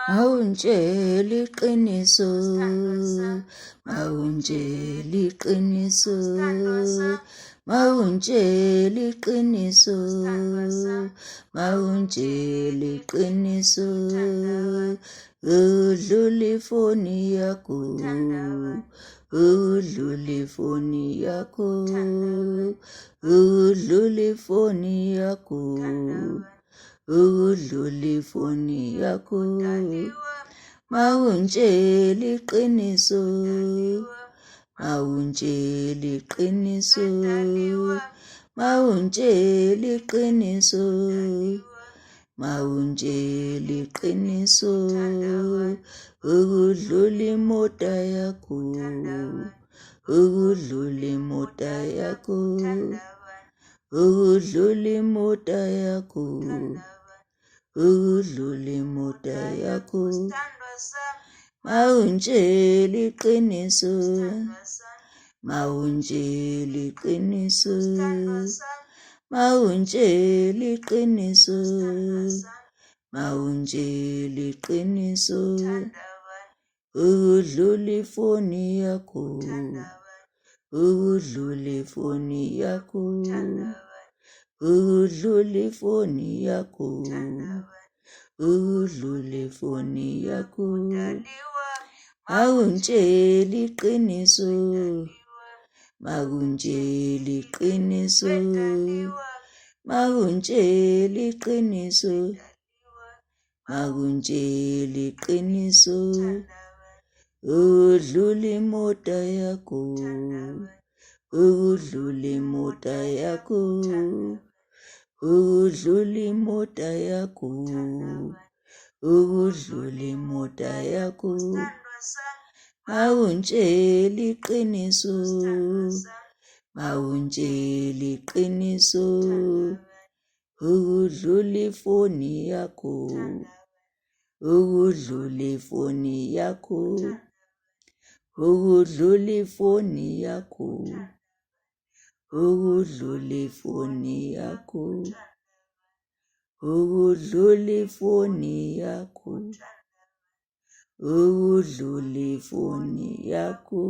Mawuntshela iqiniso, mawuntshela iqiniso, mawuntshela iqiniso, mawuntshela iqiniso, udlula ifoni yakho, udlula ifoni yakho, udlula ifoni yakho, udlula ifoni yakho, mawuntshela iqiniso, mawuntshela iqiniso, mawuntshela iqiniso, mawuntshela iqiniso, ukudlula imota yakho, ukudlula imota yakho, ukudlula imota yakho, ukudlula imota yakho, mawuntshela iqiniso, mawuntshela iqiniso, mawuntshela iqiniso, mawuntshela iqiniso, ukudlula ifoni yakho, ukudlula ifoni yakho, ukudlula ifoni yakho, ukudlula ifoni yakho, mawuntshela iqiniso, mawuntshela iqiniso, mawuntshela iqiniso, mawuntshela iqiniso, udlula imota yakho, udlula imota yakho, udlula imota yakho, udlula imota yakho, mawuntshela iqiniso, mawuntshela iqiniso, ukudlula ifoni yakho, ukudlula ifoni yakho, ukudlula ifoni yakho, ukudlula ifoni yakho, ukudlula ifoni yakho, ukudlula ifoni yakho.